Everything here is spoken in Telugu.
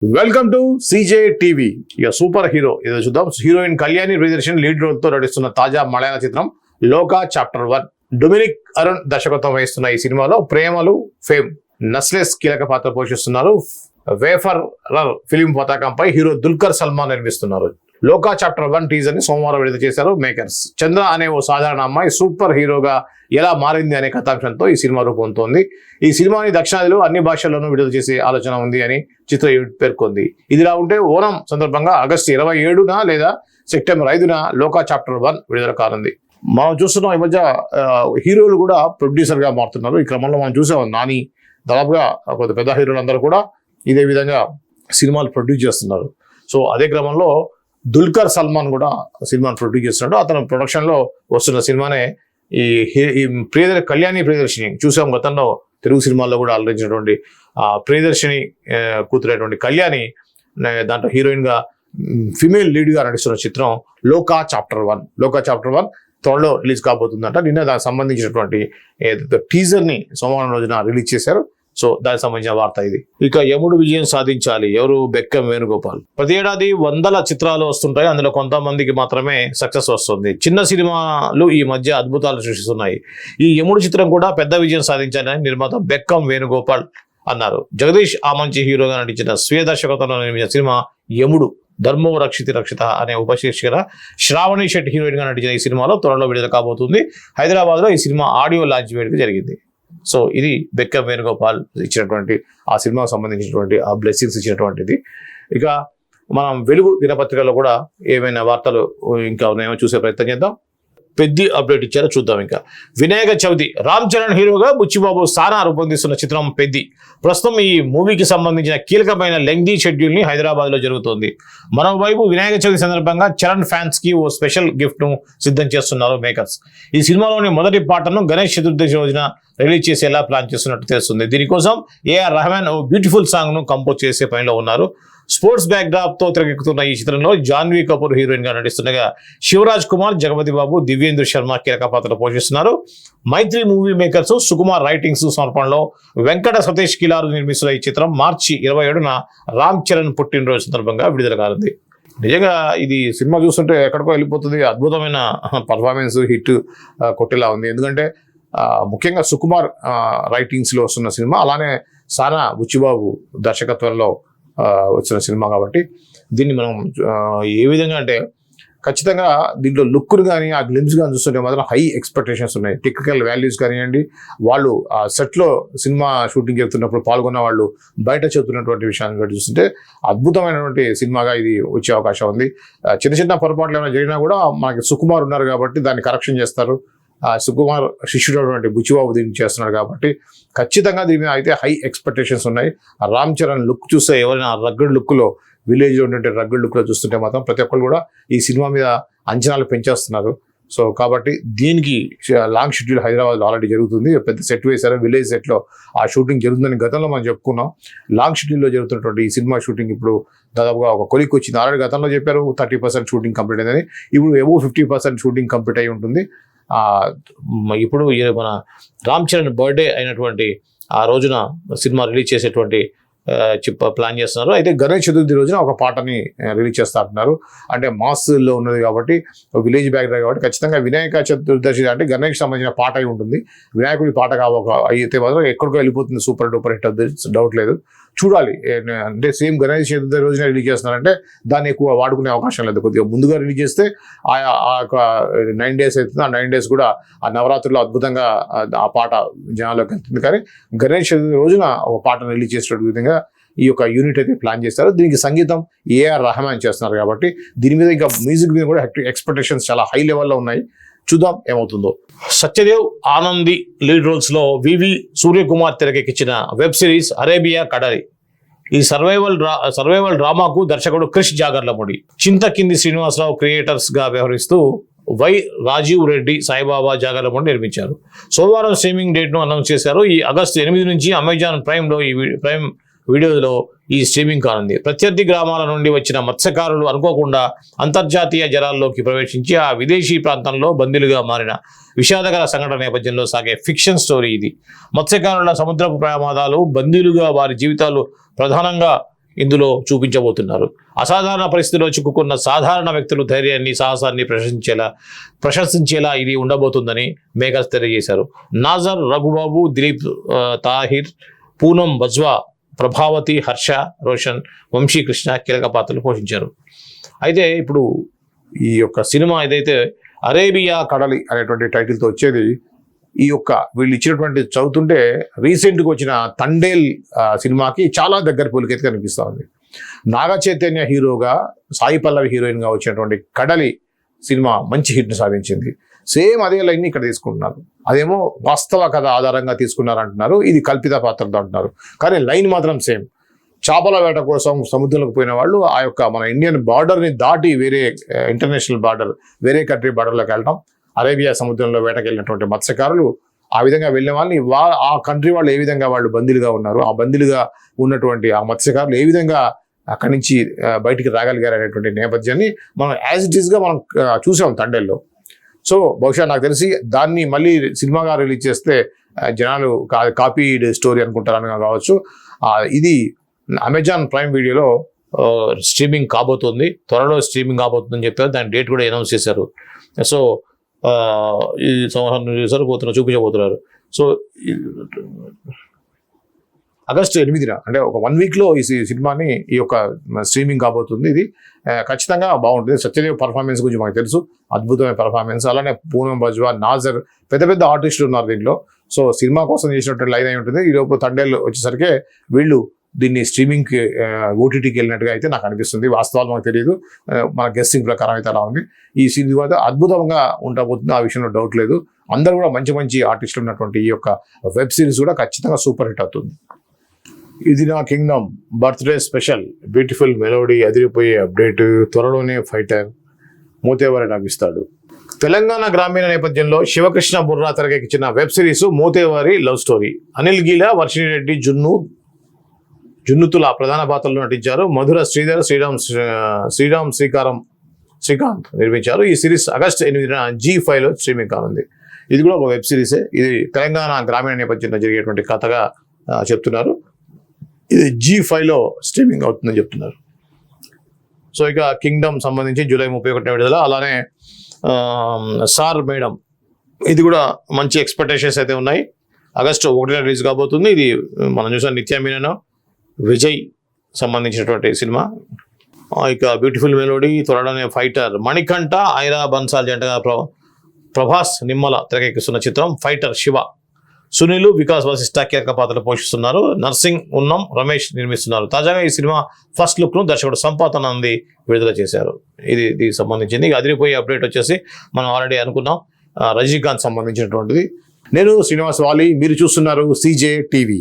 Welcome to CJ TV. ఇక సూపర్ హీరో ఏదో చూద్దాం. Heroine Kalyani Priyadarshini lead role తో నటిస్తున్న తాజా మలయాళ చిత్రం లోకా చాప్టర్ 1. డొమినిక్ అరుణ్ దర్శకత్వం వహిస్తున్న ఈ సినిమాలో ప్రేమలు ఫేమ్ నస్లెస్ కీలక పాత్ర పోషిస్తున్నారు. వేఫర్ ఫిలిం పతాకంపై హీరో దుల్కర్ సల్మాన్ నిర్మిస్తున్నారు. లోకా చాప్టర్ 1 టీజర్ ని సోమవారం విడుదల చేశారు మేకర్స్. చంద్ర అనే ఓ సాధారణ అమ్మాయి సూపర్ హీరోగా ఎలా మారింది అనే కథాంశంతో ఈ సినిమా రూపొందుతోంది. ఈ సినిమాని దక్షిణాదిలో అన్ని భాషల్లోనూ విడుదల చేసే ఆలోచన ఉంది అని చిత్ర యూనిట్ పేర్కొంది. ఇదిలా ఉంటే ఓణం సందర్భంగా ఆగస్టు 27న లేదా సెప్టెంబర్ 5న లోకా చాప్టర్ 1 విడుదల కానుంది. మనం చూస్తున్నాం ఈ మధ్య హీరోలు కూడా ప్రొడ్యూసర్ గా మారుతున్నారు. ఈ క్రమంలో మనం చూసాం నాని, దాదాపుగా కొంత పెద్ద హీరోలు అందరూ కూడా ఇదే విధంగా సినిమాలు ప్రొడ్యూస్ చేస్తున్నారు. సో అదే క్రమంలో దుల్కర్ సల్మాన్ కూడా సినిమాను ప్రొడ్యూస్ చేస్తున్నాడు. అతను ప్రొడక్షన్లో వస్తున్న సినిమానే ఈ కళ్యాణి ప్రియదర్శిని చూసాం. గతంలో తెలుగు సినిమాల్లో కూడా అలరించినటువంటి ప్రియదర్శిని కూతురైనటువంటి కళ్యాణి దాంట్లో హీరోయిన్గా ఫిమేల్ లీడ్గా నటిస్తున్న చిత్రం లోకా చాప్టర్ 1. లోకా చాప్టర్ 1 త్వరలో రిలీజ్ కాబోతుందంట. నిన్న దానికి సంబంధించినటువంటి టీజర్ని సోమవారం రోజున రిలీజ్ చేశారు. సో దానికి సంబంధించిన వార్త ఇది. ఇక యముడు విజయం సాధించాలి ఎవరు? బెక్కం వేణుగోపాల్. ప్రతి ఏడాది వందల చిత్రాలు వస్తుంటాయి, అందులో కొంతమందికి మాత్రమే సక్సెస్ వస్తుంది. చిన్న సినిమాలు ఈ మధ్య అద్భుతాలు సృష్టిస్తున్నాయి. ఈ యముడు చిత్రం కూడా పెద్ద విజయం సాధించాలని నిర్మాత బెక్కం వేణుగోపాల్ అన్నారు. జగదీష్ ఆమంచి హీరోగా నటించిన స్వీయ దర్శకత్వంలో నిర్మించిన సినిమా యముడు ధర్మో రక్షితి రక్షిత అనే ఉపశీర్షికన శ్రావణి శెట్టి హీరోయిన్ గా నటించిన ఈ సినిమాలో త్వరలో విడుదల కాబోతుంది. హైదరాబాద్ లో ఈ సినిమా ఆడియో లాంచ్ వేడుక జరిగింది. సో ఇది బెక్కం వేణుగోపాల్ ఇచ్చినటువంటి ఆ సినిమాకు సంబంధించినటువంటి ఆ బ్లెస్సింగ్స్ ఇచ్చినటువంటిది. ఇక మనం వెలుగు దినపత్రికలో కూడా ఏమైనా వార్తలు ఇంకా ఉన్నాయేమో చూసే ప్రయత్నం చేద్దాం. పెద్ద అప్డేట్ ఇచ్చారో చూద్దాం. ఇంకా వినాయక చవితి రామ్ చరణ్ హీరోగా బుచ్చిబాబు సానా రూపొందిస్తున్న చిత్రం పెద్ది. ప్రస్తుతం ఈ మూవీకి సంబంధించిన కీలకమైన లెంగ్దీ షెడ్యూల్ ని హైదరాబాద్ లో జరుగుతోంది. మరోవైపు వినాయక చవితి సందర్భంగా చరణ్ ఫ్యాన్స్ కి ఓ స్పెషల్ గిఫ్ట్ ను సిద్ధం చేస్తున్నారు మేకర్స్. ఈ సినిమాలోని మొదటి పాటను గణేష్ చతుర్దశి రోజున రిలీజ్ చేసేలా ప్లాన్ చేస్తున్నట్టు తెలుస్తుంది. దీనికోసం ఏఆర్ రెహమాన్ ఓ బ్యూటిఫుల్ సాంగ్ ను కంపోజ్ చేసే పనిలో ఉన్నారు. స్పోర్ట్స్ బ్యాక్ డ్రాప్ తో తెరకెక్కుతున్న ఈ చిత్రంలో జాన్వీ కపూర్ హీరోయిన్ గా నటిస్తుండగా శివరాజ్ కుమార్, జగపతి బాబు, దివ్యేంద్ర శర్మ కీలక పాత్రలు పోషిస్తున్నారు. Mythri movie makers Sukumar writings సమర్పణలో వెంకట సతీష్ కిలారు నిర్మిస్తున్న ఈ చిత్రం మార్చి 27న రామ్ చరణ్ పుట్టినరోజు సందర్భంగా విడుదల కానుంది. నిజంగా ఇది సినిమా చూస్తుంటే ఎక్కడికో వెళ్ళిపోతుంది. అద్భుతమైన పర్ఫార్మెన్స్ హిట్ కొట్టేలా ఉంది. ఎందుకంటే ముఖ్యంగా సుకుమార్ రైటింగ్స్ లో వస్తున్న సినిమా, అలానే సానా బుచ్చిబాబు దర్శకత్వంలో వచ్చిన సినిమా కాబట్టి దీన్ని మనం ఏ విధంగా అంటే ఖచ్చితంగా దీంట్లో లుక్ను కానీ ఆ గ్లిమ్స్ కానీ చూస్తుంటే మాత్రం హై ఎక్స్పెక్టేషన్స్ ఉన్నాయి. టెక్నికల్ వాల్యూస్ కానివ్వండి, వాళ్ళు ఆ సెట్లో సినిమా షూటింగ్ చేస్తున్నప్పుడు పాల్గొన్న వాళ్ళు బయట చెబుతున్నటువంటి విషయాన్ని బట్టి చూస్తుంటే అద్భుతమైనటువంటి సినిమాగా ఇది వచ్చే అవకాశం ఉంది. చిన్న చిన్న పొరపాట్లు ఏమైనా జరిగినా కూడా మనకి సుకుమార్ ఉన్నారు కాబట్టి దాన్ని కరెక్షన్ చేస్తారు. సుకుమార్ శిష్యుడు బుచ్చిబాబు దీన్ని చేస్తున్నాడు కాబట్టి ఖచ్చితంగా దీని మీద అయితే హై ఎక్స్పెక్టేషన్స్ ఉన్నాయి. రామ్ చరణ్ లుక్ చూస్తే ఎవరైనా రగ్గడ్ లుక్లో విలేజ్లో ఉన్నటువంటి రగ్గడ్ లుక్లో చూస్తుంటే మాత్రం ప్రతి ఒక్కరు కూడా ఈ సినిమా మీద అంచనాలు పెంచేస్తున్నారు. సో కాబట్టి దీనికి లాంగ్ షెడ్యూల్ హైదరాబాద్లో ఆల్రెడీ జరుగుతుంది. పెద్ద సెట్ వేశారు, విలేజ్ సెట్లో ఆ షూటింగ్ జరుగుతుందని గతంలో మనం చెప్పుకున్నాం. లాంగ్ షెడ్యూల్లో జరుగుతున్నటువంటి ఈ సినిమా షూటింగ్ ఇప్పుడు దాదాపుగా ఒక కొలిక్ వచ్చింది. ఆల్రెడీ గతంలో చెప్పారు 30% షూటింగ్ కంప్లీట్ అయిందని. ఇప్పుడు ఏవో 50% షూటింగ్ కంప్లీట్ అయి ఉంటుంది. ఇప్పుడు మన రామ్ చరణ్ బర్త్డే అయినటువంటి ఆ రోజున సినిమా రిలీజ్ చేసేటువంటి ప్లాన్ చేస్తున్నారు. అయితే గణేష్ చతుర్థి రోజున ఒక పాటని రిలీజ్ చేస్తా అంటున్నారు. అంటే మాస్లో ఉన్నది కాబట్టి విలేజ్ బ్యాక్ కాబట్టి ఖచ్చితంగా వినాయక చతుర్దశి అంటే గణేష్ సంబంధించిన పాట అయి ఉంటుంది. వినాయకుడి పాట అయితే మాత్రం ఎక్కడికో వెళ్ళిపోతుంది, సూపర్ డూపర్ హిట్ అవుతుంది, డౌట్ లేదు. చూడాలి. అంటే సేమ్ గణేష్ చతుర్థి రోజున రిలీజ్ చేస్తున్నారంటే దాన్ని ఎక్కువ వాడుకునే అవకాశం లేదు. కొద్దిగా ముందుగా రిలీజ్ చేస్తే ఆ 9 days అవుతుంది. ఆ 9 days కూడా ఆ నవరాత్రుల్లో అద్భుతంగా ఆ పాట జనాల్లోకి వెళ్తుంది. కానీ గణేష్ చతుర్థి రోజున ఒక పాటను రిలీజ్ చేసేట విధంగా ఈ యొక్క యూనిట్ అయితే ప్లాన్ చేస్తారు. దీనికి సంగీతం ఏఆర్ రెహమాన్ చేస్తున్నారు కాబట్టి దీని మీద ఇంకా మ్యూజిక్ మీద కూడా ఎక్స్పెక్టేషన్స్ చాలా హై లెవెల్లో ఉన్నాయి. చూద్దాం ఏమవుతుందో. సత్యదేవ్ ఆనంది లీడ్ రోల్స్ లో వివి సూర్యకుమార్ తెరకెక్కించిన వెబ్ సిరీస్ అరేబియా కడలి. ఈ సర్వైవల్ డ్రామాకు దర్శకుడు క్రిష్ జాగర్లముడి, చింతకింది శ్రీనివాసరావు క్రియేటర్స్ గా వ్యవహరిస్తూ వై రాజీవ్ రెడ్డి, సాయిబాబా జాగర్లముడి నిర్మించారు. సోమవారం స్ట్రీమింగ్ డేట్ ను అనౌన్స్ చేశారు. ఈ ఆగస్టు 8 నుంచి అమెజాన్ ప్రైమ్ వీడియోలో ఈ స్ట్రీమింగ్ కానుంది. ప్రత్యర్థి గ్రామాల నుండి వచ్చిన మత్స్యకారులు అనుకోకుండా అంతర్జాతీయ జలాల్లోకి ప్రవేశించి ఆ విదేశీ ప్రాంతంలో బందీలుగా మారిన విషాదకర సంఘటన నేపథ్యంలో సాగే ఫిక్షన్ స్టోరీ ఇది. మత్స్యకారుల సముద్రపు ప్రమాదాలు, బందీలుగా వారి జీవితాలు ప్రధానంగా ఇందులో చూపించబోతున్నారు. అసాధారణ పరిస్థితిలో చిక్కుకున్న సాధారణ వ్యక్తులు ధైర్యాన్ని, సాహసాన్ని ప్రశంసించేలా ఇది ఉండబోతుందని మేకర్స్ తెలియజేశారు. నాజర్, రఘుబాబు, దిలీప్, తాహిర్, పూనం బజ్వా, ప్రభావతి, హర్ష, రోషన్, వంశీకృష్ణ కీలక పాత్రలు పోషించారు. అయితే ఇప్పుడు ఈ యొక్క సినిమా ఏదైతే అరేబియా కడలి అనేటువంటి టైటిల్తో వచ్చేది, ఈ యొక్క వీళ్ళు ఇచ్చినటువంటి చదువుతుంటే రీసెంట్గా వచ్చిన తండేల్ సినిమాకి చాలా దగ్గర పోలికైతే కనిపిస్తూ ఉంది. నాగ చైతన్య హీరోగా, సాయి పల్లవి హీరోయిన్గా వచ్చినటువంటి కడలి సినిమా మంచి హిట్ని సాధించింది. సేమ్ అదే లైన్ని ఇక్కడ తీసుకుంటున్నారు. అదేమో వాస్తవ కథ ఆధారంగా తీసుకున్నారు అంటున్నారు, ఇది కల్పిత పాత్రతో అంటున్నారు. కానీ లైన్ మాత్రం సేమ్. చేపల వేట కోసం సముద్రంలోకి పోయిన వాళ్ళు ఆ యొక్క మన ఇండియన్ బార్డర్ని దాటి వేరే ఇంటర్నేషనల్ బార్డర్, వేరే కంట్రీ బార్డర్లోకి వెళ్ళటం, అరేబియా సముద్రంలో వేటకి వెళ్ళినటువంటి మత్స్యకారులు ఆ విధంగా వెళ్ళిన వాళ్ళని ఆ కంట్రీ వాళ్ళు ఏ విధంగా వాళ్ళు బందీలుగా ఉన్నారు, ఆ బందీలుగా ఉన్నటువంటి ఆ మత్స్యకారులు ఏ విధంగా అక్కడి నుంచి బయటికి రాగలిగారు అనేటువంటి నేపథ్యాన్ని మనం యాజ్ ఇట్ ఈస్గా మనం చూసాం తండేల్లో. సో బహుశా నాకు తెలిసి దాన్ని మళ్ళీ సినిమాగా రిలీజ్ చేస్తే జనాలు కాపీడ్ స్టోరీ అనుకుంటారని కావచ్చు. ఇది అమెజాన్ ప్రైమ్ వీడియోలో స్ట్రీమింగ్ కాబోతుంది, త్వరలో స్ట్రీమింగ్ కాబోతుందని చెప్పారు. దాని డేట్ కూడా అనౌన్స్ చేశారు. సో ఈ సంవత్సరం చూపించబోతున్నారు. సో ఆగస్టు 8న అంటే ఒక 1 వీక్లో ఈ సినిమాని ఈ యొక్క స్ట్రీమింగ్ కాబోతుంది. ఇది ఖచ్చితంగా బాగుంటుంది. సత్యదేవ్ పర్ఫార్మెన్స్ గురించి మనకు తెలుసు, అద్భుతమైన పర్ఫార్మెన్స్. అలానే పూనం బజ్వా, నాజర్, పెద్ద పెద్ద ఆర్టిస్టులు ఉన్నారు దీంట్లో. సో సినిమా కోసం చేసినట్టు లైన్ అయి ఉంటుంది. ఈ లోపు తండేళ్ళు వచ్చేసరికి వీళ్ళు దీన్ని స్ట్రీమింగ్కి ఓటీటీకి వెళ్ళినట్టుగా అయితే నాకు అనిపిస్తుంది. వాస్తవాలు మనకు తెలియదు, మన గెస్సింగ్ ప్రకారం అయితే అలా ఉంది. ఈ సినిమా అద్భుతంగా ఉండబోతుంది, ఆ విషయంలో డౌట్ లేదు. అందరూ కూడా మంచి మంచి ఆర్టిస్టులు ఉన్నటువంటి ఈ యొక్క వెబ్ సిరీస్ కూడా ఖచ్చితంగా సూపర్ హిట్ అవుతుంది. ఇది నా Kingdom birthday special, beautiful melody, అదిరిపోయే అప్డేట్. త్వరలోనే ఫైటర్ మోతేవారి నవ్విస్తాడు. తెలంగాణ గ్రామీణ నేపథ్యంలో శివకృష్ణ బుర్రా తెరకెక్కించిన web series Mothevari love story. Anil Geela, Varshini Reddy, Junnuthula ప్రధాన పాత్రలో నటించారు. మధుర శ్రీధర్, శ్రీకాంత్ నిర్మించారు. ఈ సిరీస్ ఆగస్టు 8న G5లో స్ట్రీమింగ్ కానుంది. ఇది కూడా ఒక వెబ్ సిరీసే. ఇది తెలంగాణ గ్రామీణ నేపథ్యంలో జరిగేటువంటి కథగా చెప్తున్నారు. ఇది G5లో స్ట్రీమింగ్ అవుతుందని చెప్తున్నారు. సో ఇక కింగ్డమ్ సంబంధించి జూలై 31 విడుదల. అలానే సార్ మేడం, ఇది కూడా మంచి ఎక్స్పెక్టేషన్స్ అయితే ఉన్నాయి. ఆగస్టు 1న రిలీజ్ కాబోతుంది. ఇది మనం చూసాం నిత్య మీనన్, విజయ్ సంబంధించినటువంటి సినిమా. ఇక బ్యూటిఫుల్ మెలోడీ, త్వరలోనే ఫైటర్. మణికంఠ, ఐరా బన్సాల్ జంటగా ప్రభాస్, నిమ్మల తెరకెక్కిస్తున్న చిత్రం ఫైటర్. శివ, సునీల్, వికాస్ వశిష్ఠ కీలక పాత్రలు పోషిస్తున్నారు. నర్సింగ్, ఉన్నం, రమేష్ నిర్మిస్తున్నారు. తాజాగా ఈ సినిమా ఫస్ట్ లుక్ను దర్శకుడు సంపాత్ నంది విడుదల చేశారు. దీనికి సంబంధించింది అదిరిపోయే అప్డేట్ వచ్చేసి మనం ఆల్రెడీ అనుకున్నాం, రజనీకాంత్ సంబంధించినటువంటిది. నేను శ్రీనివాస్ వాలి, మీరు చూస్తున్నారు CJ TV.